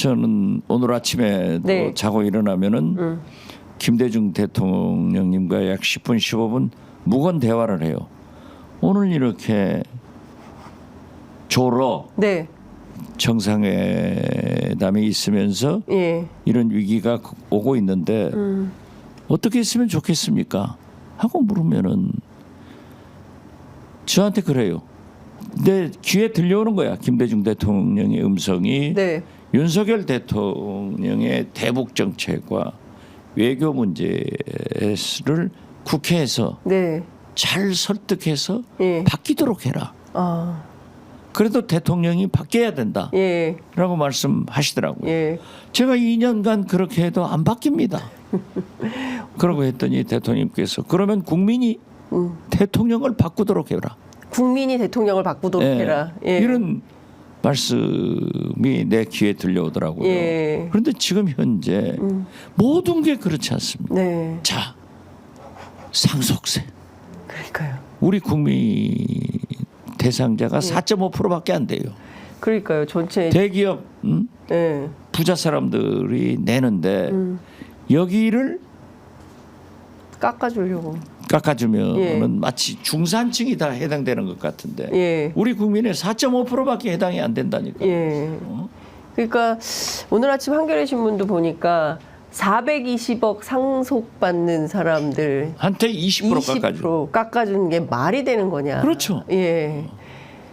저는 오늘 아침에 네. 자고 일어나면은 김대중 대통령님과 약 10분 15분 무건 대화를 해요. 오늘 이렇게 조로 네. 정상회담이 있으면서 예. 이런 위기가 오고 있는데 어떻게 했으면 좋겠습니까? 하고 물으면은 저한테 그래요. 내 귀에 들려오는 거야. 김대중 대통령의 음성이 네. 윤석열 대통령의 대북 정책과 외교 문제를 국회에서 네. 잘 설득해서 예. 바뀌도록 해라. 아. 그래도 대통령이 바뀌어야 된다. 예. 라고 말씀하시더라고요. 예. 제가 2년간 그렇게 해도 안 바뀝니다. 그러고 했더니 대통령님께서 그러면 국민이 대통령을 바꾸도록 해라. 국민이 대통령을 바꾸도록 예. 해라. 예. 이런 말씀이 내 귀에 들려오더라고요. 예. 그런데 지금 현재 모든 게 그렇지 않습니다. 네. 자, 상속세. 그러니까요. 우리 국민 대상자가 예. 4.5%밖에 안 돼요. 그러니까요. 전체 대기업 예. 부자 사람들이 내는데 여기를 깎아주려고. 깎아주면은 예. 마치 중산층이 다 해당되는 것 같은데 예. 우리 국민의 4.5%밖에 해당이 안 된다니까. 예. 그러니까 오늘 아침 한겨레 신문도 보니까 420억 상속받는 사람들 한테 20% 깎아줘. 20% 깎아주는 게 말이 되는 거냐? 그렇죠. 예.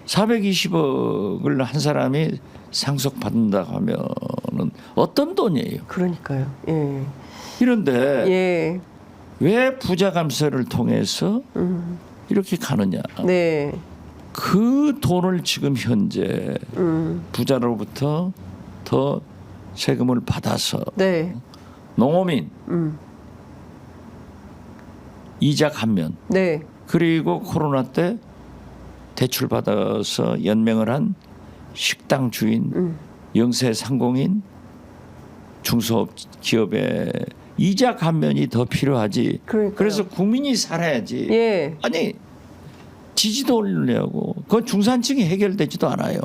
420억을 한 사람이 상속받는다고 하면은 어떤 돈이에요? 그러니까요. 예. 이런데 예. 왜 부자 감세를 통해서 이렇게 가느냐? 네. 그 돈을 지금 현재 부자로부터 더 세금을 받아서 네. 농어민 이자 감면 네. 그리고 코로나 때 대출 받아서 연명을 한 식당 주인, 영세 상공인, 중소업 기업의 이자 감면이 더 필요하지. 그러니까요. 그래서 국민이 살아야지. 예. 아니 지지도 올리려고 그건 중산층이 해결되지도 않아요.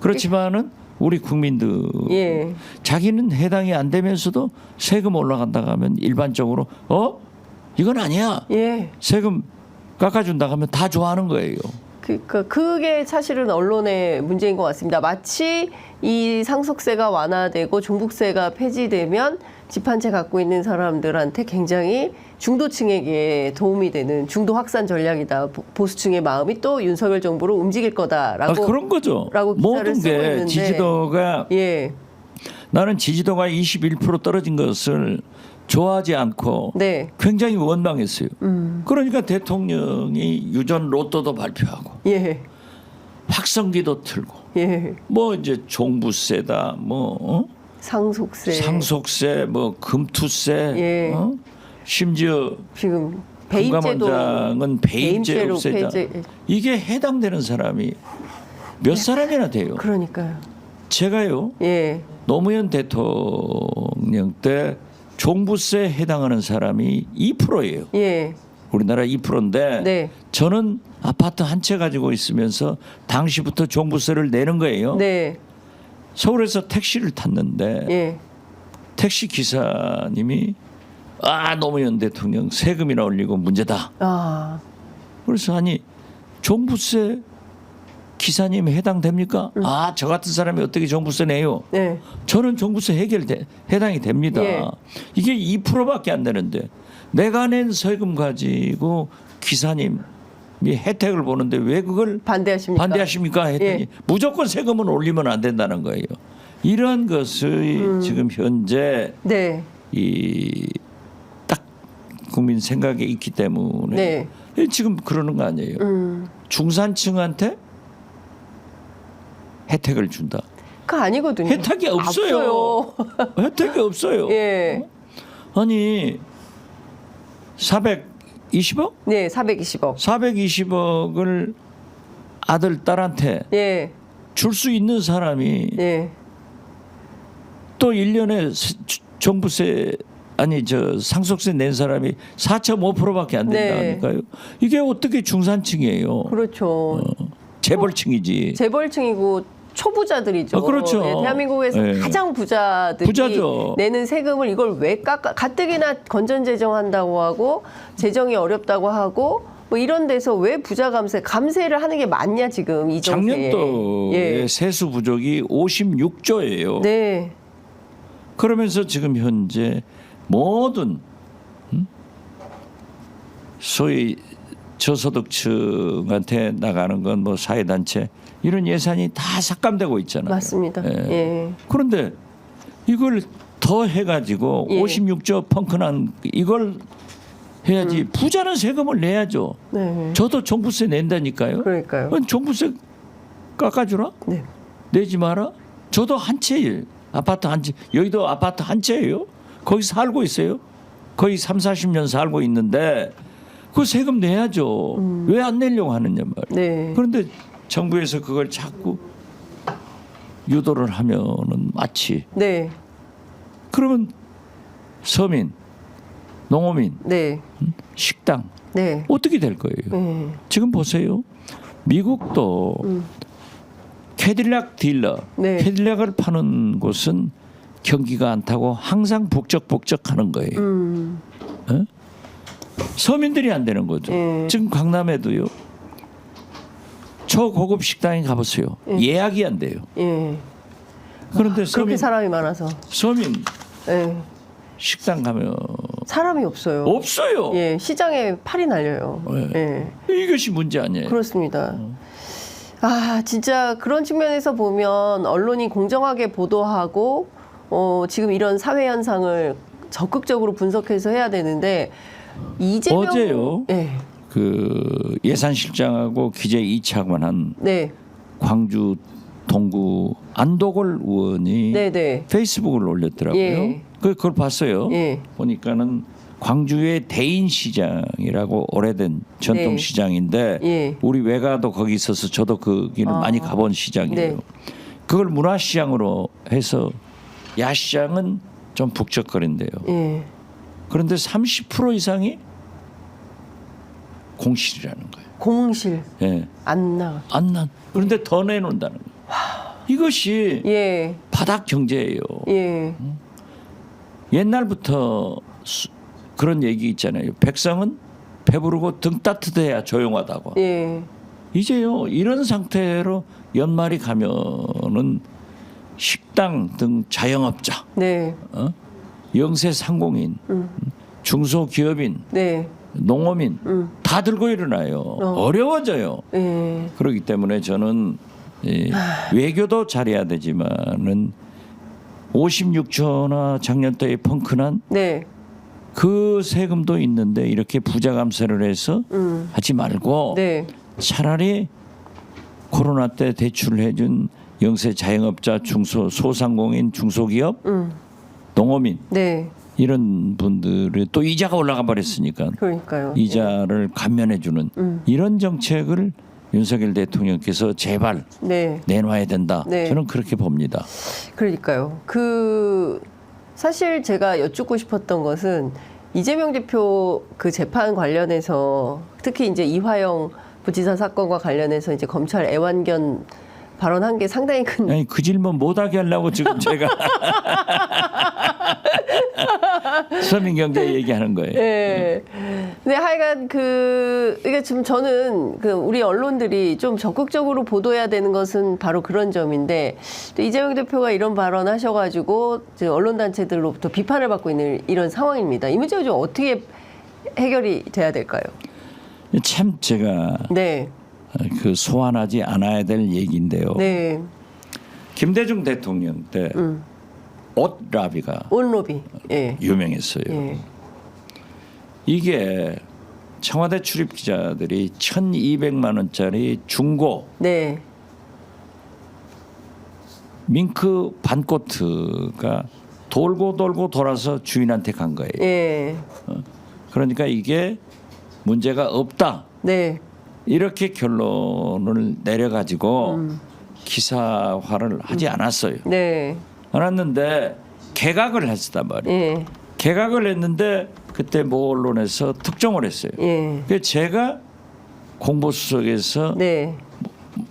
그렇지만은 우리 국민들 예. 자기는 해당이 안 되면서도 세금 올라간다고 하면 일반적으로 이건 아니야. 예. 세금 깎아준다고 하면 다 좋아하는 거예요. 그러니까 그게 사실은 언론의 문제인 것 같습니다. 마치 이 상속세가 완화되고 종부세가 폐지되면 집 한 채 갖고 있는 사람들한테 굉장히 중도층에게 도움이 되는 중도 확산 전략이다. 보수층의 마음이 또 윤석열 정부로 움직일 거다라고. 그런 거죠. 라고 기사를 모든 쓰고 게 있는데. 지지도가 예. 나는 지지도가 21% 떨어진 것을 좋아하지 않고 네. 굉장히 원망했어요. 그러니까 대통령이 유전 로또도 발표하고 예. 확성기도 틀고 예. 뭐 이제 종부세다 뭐 상속세. 상속세 뭐 금투세 예. 심지어 지금 배임제도 금감원장은 배임제 배임죄로 없애자. 이게 해당되는 사람이 몇 사람이나 돼요. 그러니까요. 제가요 예. 노무현 대통령 때 종부세 해당하는 사람이 2%예요. 예. 우리나라 2%인데 네. 저는 아파트 한 채 가지고 있으면서 당시부터 종부세를 내는 거예요. 네. 서울에서 택시를 탔는데 예. 택시 기사님이 노무현 대통령 세금이나 올리고 문제다. 아. 그래서 아니 종부세 기사님 해당됩니까? 저 같은 사람이 어떻게 종부세 내요? 네. 저는 종부세 해당이 됩니다. 예. 이게 2%밖에 안 되는데 내가 낸 세금 가지고 기사님이 혜택을 보는데 왜 그걸 반대하십니까? 했더니 예. 무조건 세금은 올리면 안 된다는 거예요. 이런 것을 지금 현재 네. 이 딱 국민 생각에 있기 때문에 네. 지금 그러는 거 아니에요. 중산층한테 혜택을 준다. 그 아니거든요. 혜택이 없어요. 혜택이 없어요. 예. 아니 420억? 네, 420억. 420억을 아들 딸한테 예. 줄 수 있는 사람이 예. 또 1년에 종부세 상속세 낸 사람이 4.5%밖에 안 된다니까요. 이게 어떻게 중산층이에요? 그렇죠. 재벌층이지. 재벌층이고 초부자들이죠. 그렇죠. 예, 대한민국에서 네. 가장 부자들이 부자죠. 내는 세금을 이걸 왜 가뜩이나 건전재정한다고 하고 재정이 어렵다고 하고 뭐 이런 데서 왜 부자 감세를 하는 게 맞냐 지금 이 정세에. 작년도에 세수 부족이 56조예요. 네. 그러면서 지금 현재 모든 소위 저소득층한테 나가는 건 뭐 사회단체 이런 예산이 다 삭감되고 있잖아요. 맞습니다. 예. 예. 그런데 이걸 더 해가지고 예. 56조 펑크난 이걸 해야지 부자는 세금을 내야죠. 네. 저도 종부세 낸다니까요. 그러니까요. 그건 종부세 깎아주라? 네. 내지 마라? 저도 한 채일 아파트 한 채 여의도 아파트 한 채예요. 거기 살고 있어요. 거의 30-40년 살고 있는데 그 세금 내야죠. 왜 안 내려고 하느냐 말이에요. 네. 그런데 정부에서 그걸 자꾸 유도를 하면은 마치 네. 그러면 서민, 농어민, 네. 식당 네. 어떻게 될 거예요? 네. 지금 보세요. 미국도 캐딜락 딜러, 네. 캐딜락을 파는 곳은 경기가 안 타고 항상 북적북적하는 거예요. 어? 서민들이 안 되는 거죠. 지금 강남에도요. 초고급 식당에 가보세요. 예약이 안 돼요. 예. 그런데 그렇게 사람이 많아서. 서민 예. 식당 가면 사람이 없어요. 없어요. 예, 시장에 팔이 날려요. 네. 예. 이것이 문제 아니에요. 그렇습니다. 아, 진짜 그런 측면에서 보면 언론이 공정하게 보도하고 지금 이런 사회 현상을 적극적으로 분석해서 해야 되는데 이재명 어제요. 예. 그 예산실장하고 기재 이차관한 네. 광주 동구 안도걸 의원이 네. 페이스북을 올렸더라고요. 예. 그걸 봤어요. 예. 보니까는 광주의 대인시장이라고 오래된 전통시장인데 예. 우리 외가도 거기 있어서 저도 거기는 많이 가본 시장이에요. 네. 그걸 문화시장으로 해서 야시장은 좀 북적거린대요. 예. 그런데 30% 이상이 공실이라는 거예요. 공실 예. 안 나가. 안 난. 그런데 더 내놓는다는 거예요. 이것이 예. 바닥 경제예요. 예. 옛날부터 그런 얘기 있잖아요. 백성은 배부르고 등 따뜻해야 조용하다고. 예. 이제요 이런 상태로 연말이 가면은 식당 등 자영업자, 네. 영세 상공인, 중소기업인, 네. 농어민 다 들고 일어나요. 어려워져요. 예. 그렇기 때문에 저는 외교도 잘해야 되지만은 56조나 작년도에 펑크난 네. 그 세금도 있는데 이렇게 부자 감세를 해서 하지 말고 네. 차라리 코로나 때 대출을 해준 영세 자영업자, 소상공인, 중소기업, 농어민 네. 이런 분들이 또 이자가 올라가 버렸으니까 그러니까요. 이자를 감면해주는 이런 정책을 윤석열 대통령께서 제발 네. 내놔야 된다. 네. 저는 그렇게 봅니다. 그러니까요. 사실 제가 여쭙고 싶었던 것은 이재명 대표 그 재판 관련해서 특히 이제 이화영 부지사 사건과 관련해서 이제 검찰 애완견 발언한 게 상당히 큰. 아니 그 질문 못하게 하려고 지금 제가 서민경제 얘기하는 거예요. 네. 근데 하여간 이게 지금 저는 우리 언론들이 좀 적극적으로 보도해야 되는 것은 바로 그런 점인데 또 이재명 대표가 이런 발언 하셔가지고 언론 단체들로부터 비판을 받고 있는 이런 상황입니다. 이 문제가 좀 어떻게 해결이 돼야 될까요? 참 제가 네. 소환하지 않아야 될 얘기인데요. 네. 김대중 대통령 때 옷라비가 온로비. 예. 유명했어요. 예. 이게 청와대 출입 기자들이 1,200만 원짜리 중고 네. 밍크 반코트가 돌고 돌아서 주인한테 간 거예요. 예. 그러니까 이게 문제가 없다. 네. 이렇게 결론을 내려가지고 기사화를 하지 않았어요. 네. 않았는데 개각을 했단 말이에요. 예. 개각을 했는데 그때 모 언론에서 특종을 했어요. 예. 그래서 제가 공보수석에서 네.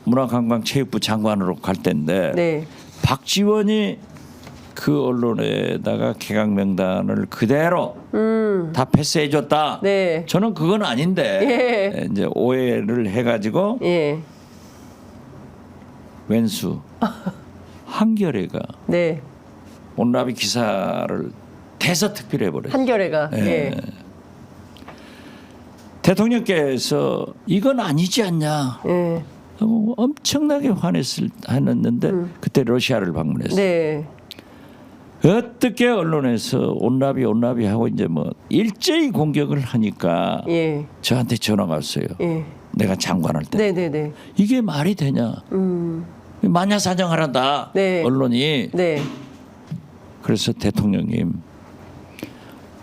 문화관광체육부 장관으로 갈 때인데 네. 박지원이 그 언론에다가 개각 명단을 그대로 다 패스해줬다. 네. 저는 그건 아닌데 예. 이제 오해를 해가지고 예. 왼수 한겨레가 네. 온라비 기사를 대서특필해 버렸어요. 한겨레가. 예. 예. 대통령께서 이건 아니지 않냐 예. 하고 엄청나게 화냈는데 그때 러시아를 방문했어요. 네. 어떻게 언론에서 온라비 하고 이제 뭐 일제히 공격을 하니까 예. 저한테 전화가 왔어요. 예. 내가 장관할 때 네, 네, 네. 이게 말이 되냐? 마냐사냥하란다. 네. 언론이. 네. 그래서 대통령님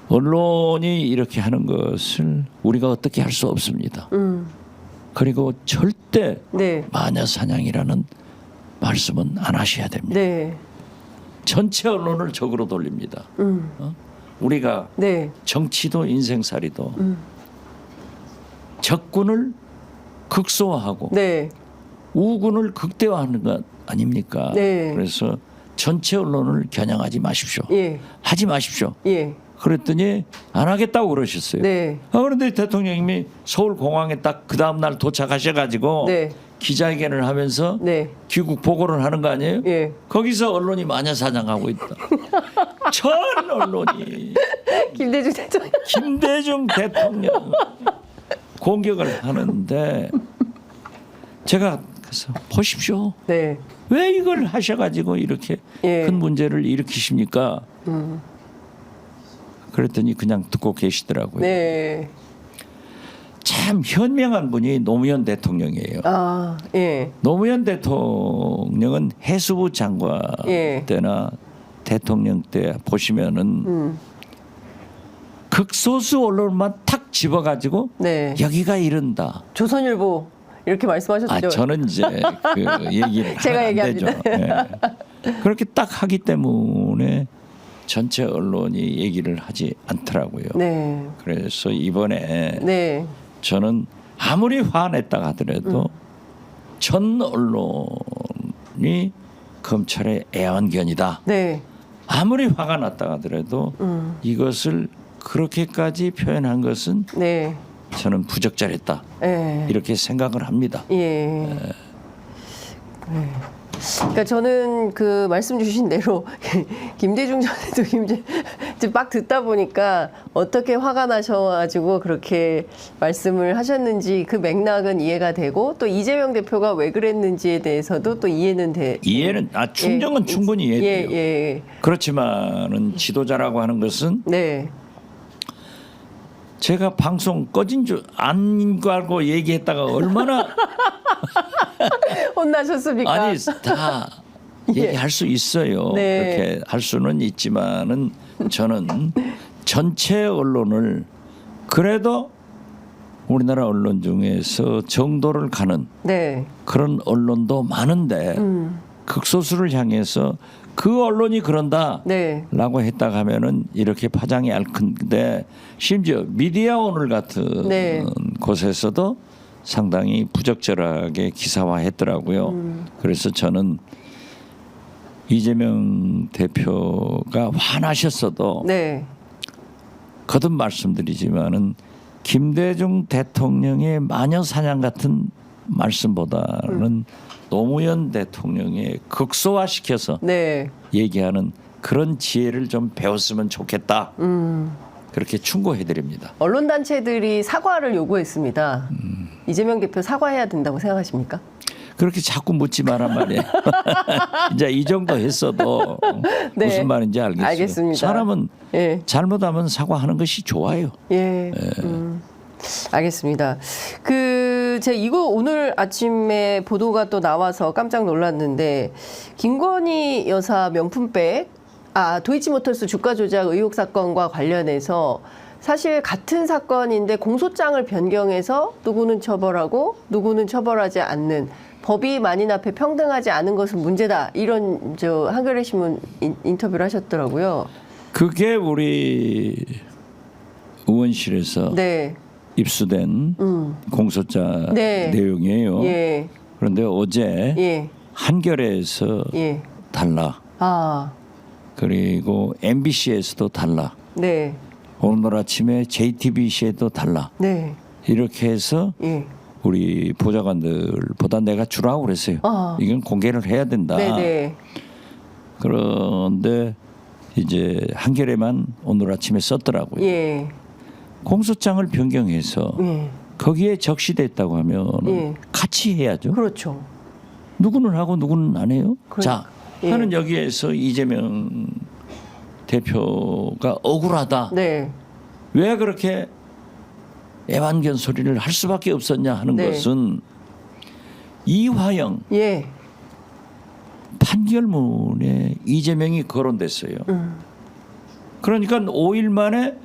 언론이 이렇게 하는 것을 우리가 어떻게 할 수 없습니다. 그리고 절대 네. 마녀사냥이라는 말씀은 안 하셔야 됩니다. 네. 전체 언론을 적으로 돌립니다. 우리가 네. 정치도 인생살이도 적군을 극소화하고 네. 우군을 극대화하는 것 아닙니까? 네. 그래서 전체 언론을 겨냥하지 마십시오. 예. 하지 마십시오. 예. 그랬더니 안 하겠다고 그러셨어요. 네. 그런데 대통령님이 서울공항에 딱 그 다음날 도착하셔가지고 네. 기자회견을 하면서 네. 귀국 보고를 하는 거 아니에요? 예. 거기서 언론이 마녀사냥하고 있다. 전 언론이 김대중 대통령. 김대중 대통령 공격을 하는데 제가 그래서 보십시오. 네. 왜 이걸 하셔가지고 이렇게 예. 큰 문제를 일으키십니까? 그랬더니 그냥 듣고 계시더라고요. 네. 참 현명한 분이 노무현 대통령이에요. 아, 예. 노무현 대통령은 해수부 장관 예. 때나 대통령 때 보시면은 극소수 언론만 탁 집어가지고 네. 여기가 이른다. 조선일보 이렇게 말씀하셨죠. 저는 이제 그 얘기를 제가 하면 안 되죠. 얘기합니다. 예. 그렇게 딱 하기 때문에 전체 언론이 얘기를 하지 않더라고요. 네. 그래서 이번에 네. 저는 아무리 화냈다 하더라도 전 언론이 검찰의 애완견이다. 네. 아무리 화가 났다 하더라도 이것을 그렇게까지 표현한 것은 네. 저는 부적절했다. 예. 이렇게 생각을 합니다. 예. 네. 그러니까 저는 그 말씀 주신 대로 김대중 전에도 이제 막 듣다 보니까 어떻게 화가 나셔가지고 그렇게 말씀을 하셨는지 그 맥락은 이해가 되고 또 이재명 대표가 왜 그랬는지에 대해서도 또 이해는 이해는 충정은 충분히 이해돼요. 예. 그렇지만은 지도자라고 하는 것은 네. 제가 방송 꺼진 줄 안 알고 얘기했다가 얼마나 혼나셨습니까? 아니 다 예. 얘기할 수 있어요. 네. 그렇게 할 수는 있지만은 저는 전체 언론을 그래도 우리나라 언론 중에서 정도를 가는 네. 그런 언론도 많은데 극소수를 향해서 그 언론이 그런다. 네. 라고 했다가 하면은 이렇게 파장이 알큰데 심지어 미디어 오늘 같은 네. 곳에서도 상당히 부적절하게 기사화했더라고요. 그래서 저는 이재명 대표가 화나셨어도 네. 거듭 말씀드리지만은 김대중 대통령의 마녀 사냥 같은 말씀보다는 노무현 대통령의 극소화시켜서 네. 얘기하는 그런 지혜를 좀 배웠으면 좋겠다. 그렇게 충고해드립니다. 언론 단체들이 사과를 요구했습니다. 이재명 대표 사과해야 된다고 생각하십니까? 그렇게 자꾸 묻지 말란 말이에요. 이제 이 정도 했어도 네. 무슨 말인지 알겠어요. 알겠습니다. 사람은 예. 잘못하면 사과하는 것이 좋아요. 예. 알겠습니다. 제가 이거 오늘 아침에 보도가 또 나와서 깜짝 놀랐는데 김건희 여사 명품백 도이치모터스 주가 조작 의혹 사건과 관련해서 사실 같은 사건인데 공소장을 변경해서 누구는 처벌하고 누구는 처벌하지 않는 법이 만인 앞에 평등하지 않은 것은 문제다. 이런 한겨레 신문 인터뷰를 하셨더라고요. 그게 우리 의원실에서 네. 입수된 공소장 네. 내용이에요. 예. 그런데 어제 예. 한겨레에서 예. 달라. 아. 그리고 MBC에서도 달라. 네. 오늘 아침에 JTBC에도 달라. 네. 이렇게 해서 예. 우리 보좌관들보다 내가 주라고 그랬어요. 아. 이건 공개를 해야 된다. 네네. 그런데 이제 한겨레만 오늘 아침에 썼더라고요. 예. 공소장을 변경해서 예. 거기에 적시됐다고 하면 예. 같이 해야죠. 그렇죠. 누구는 하고 누구는 안 해요. 자, 예. 나는 여기에서 이재명 대표가 억울하다. 네. 왜 그렇게 애완견 소리를 할 수밖에 없었냐 하는 네. 것은 이화영 예. 판결문에 이재명이 거론됐어요. 그러니까 5일 만에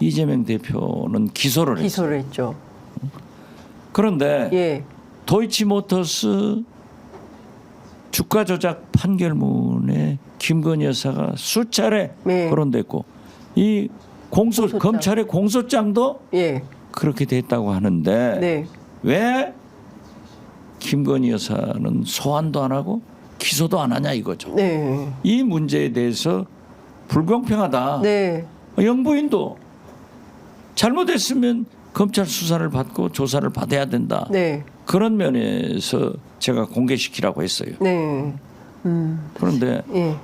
이재명 대표는 기소를 했어요. 기소를 했죠. 그런데 예. 도이치모터스 주가 조작 판결문에 김건희 여사가 수차례 네. 거론됐고 이 공소장. 검찰의 공소장도 예. 그렇게 됐다고 하는데 네. 왜 김건희 여사는 소환도 안 하고 기소도 안 하냐 이거죠. 네. 이 문제에 대해서 불공평하다. 네. 영부인도 잘못했으면 검찰 수사를 받고 조사를 받아야 된다. 네. 그런 면에서 제가 공개시키라고 했어요. 네. 그런데 예.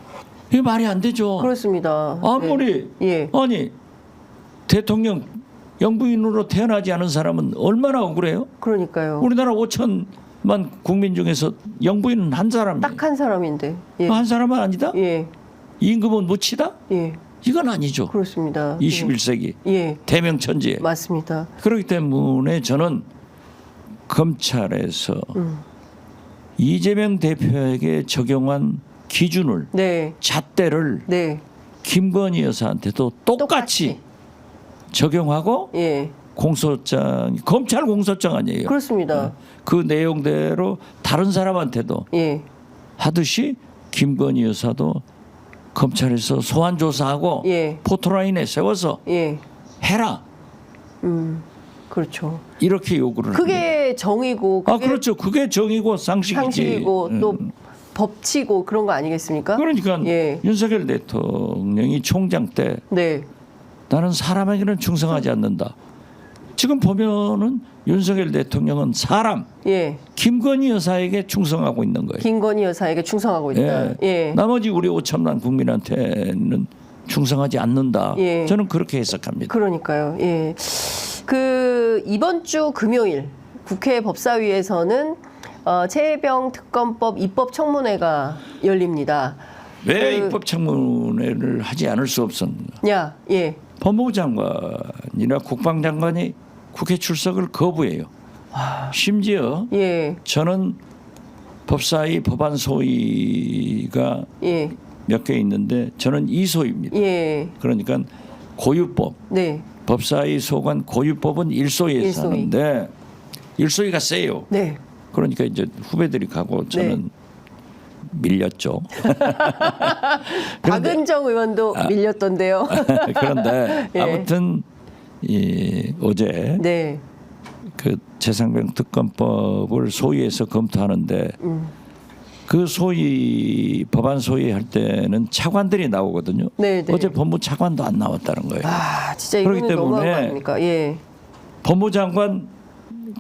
이게 말이 안 되죠. 그렇습니다. 아무리 네. 예. 아니 대통령 영부인으로 태어나지 않은 사람은 얼마나 억울해요? 그러니까요. 우리나라 5천만 국민 중에서 영부인은 한 사람이에요. 딱 한 사람인데. 예. 한 사람은 아니다? 예. 임금은 묻히다? 예. 이건 아니죠. 그렇습니다. 21세기 예. 대명천지에. 맞습니다. 그렇기 때문에 저는 검찰에서 이재명 대표에게 적용한 기준을 네. 잣대를 네. 김건희 여사한테도 똑같이 적용하고 예. 공소장 검찰 공소장 아니에요. 그렇습니다. 그 내용대로 다른 사람한테도 예. 하듯이 김건희 여사도 검찰에서 소환 조사하고 예. 포토라인에 세워서 예. 해라 그렇죠. 이렇게 요구를 합니다. 그게 정의고 아 그게 그렇죠. 그게 정이고 상식이지. 상식이고 또 법치고 그런 거 아니겠습니까? 그러니까 예. 윤석열 대통령이 총장 때 네. 나는 사람에게는 충성하지 않는다. 지금 보면은 윤석열 대통령은 사람 예. 김건희 여사에게 충성하고 있는 거예요. 김건희 여사에게 충성하고 있다. 예. 나머지 우리 5천만 국민한테는 충성하지 않는다. 예. 저는 그렇게 해석합니다. 그러니까요. 예. 그 이번 주 금요일 국회 법사위에서는 최혜병 특검법 입법 청문회가 열립니다. 왜 입법 청문회를 하지 않을 수 없었나? 야, 예. 법무부 장관이나 국방장관이 국회 출석을 거부해요. 심지어 예. 저는 법사위 법안 소위가 예. 몇 개 있는데 저는 2소입니다. 예. 그러니까 고유법, 네. 법사위 소관 고유법은 1소위에서 일소위. 하는데 1소위가 세요. 네. 그러니까 이제 후배들이 가고 저는 밀렸죠. 박은정 의원도 밀렸던데요. 그런데 예. 아무튼 어제 네. 그 최상병 특검법을 소위에서 검토하는데 그 소위 법안 소위 할 때는 차관들이 나오거든요. 네, 네. 어제 법무 차관도 안 나왔다는 거예요. 아, 진짜 그렇기 이거는 너무한 거 때문에 아닙니까? 예. 법무장관,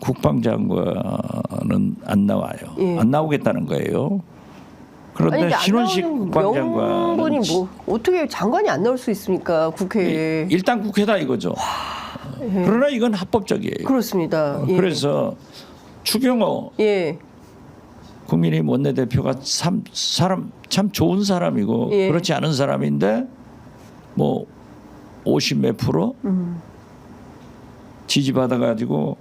국방장관은 안 나와요. 예. 안 나오겠다는 거예요. 그런데 근데 안 신원식 나오는 국방장관은 명분이 뭐 어떻게 장관이 안 나올 수 있습니까? 국회에. 일단 국회다 이거죠. 그러나 이건 합법적이에요. 그렇습니다. 예. 그래서 추경호 예. 국민의힘 원내대표가 사람 참 좋은 사람이고 예. 그렇지 않은 사람인데 뭐 50 몇 프로 지지받아 가지고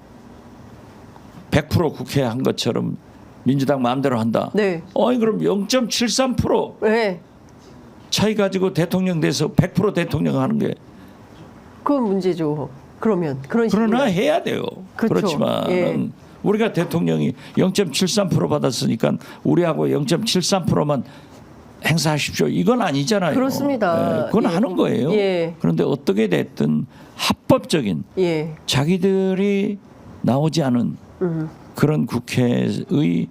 100% 국회 한 것처럼 민주당 마음대로 한다. 네. 그럼 0.73% 네. 차이 가지고 대통령 돼서 100% 대통령 하는 게 그건 문제죠. 그러면 그런 그러나 식이면. 해야 돼요. 그렇죠. 그렇지만은 예. 우리가 대통령이 0.73% 받았으니까 우리하고 0.73%만 행사하십시오. 이건 아니잖아요. 그렇습니다. 그건 예. 하는 거예요. 예. 그런데 어떻게 됐든 합법적인 예. 자기들이 나오지 않은 그런 국회의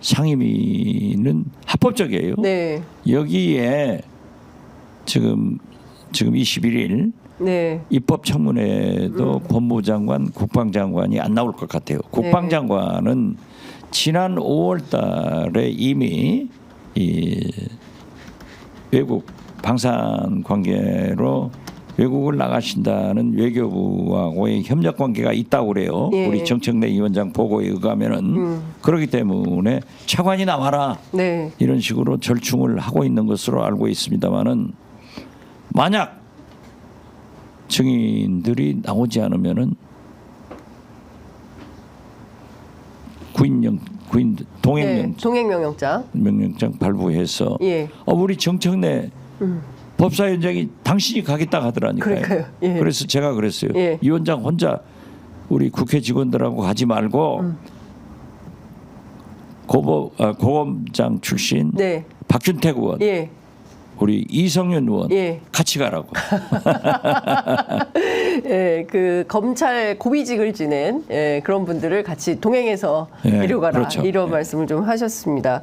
상임위는 합법적이에요. 네. 여기에 지금 21일 네. 입법청문회도 법무장관, 국방장관이 안 나올 것 같아요. 국방장관은 지난 5월달에 이미 이 외국 방산 관계로 외국을 나가신다는 외교부하고의 협력 관계가 있다고 그래요. 예. 우리 정청래 위원장 보고에 의하면은 그렇기 때문에 차관이 나와라 네. 이런 식으로 절충을 하고 있는 것으로 알고 있습니다만은 만약 증인들이 나오지 않으면은 구인 동행령 네. 동행명령장. 명령장 발부해서 예. 우리 정청래 법사위원장이 당신이 가겠다 하더라니까요. 그러니까요. 예. 그래서 제가 그랬어요. 예. 위원장 혼자 우리 국회 직원들하고 가지 말고 고검장 출신 네. 박준택 의원, 예. 우리 이성윤 의원 예. 같이 가라고. 예, 그 검찰 고위직을 지낸 그런 분들을 같이 동행해서 예, 데려가라 그렇죠. 이런 예. 말씀을 좀 하셨습니다.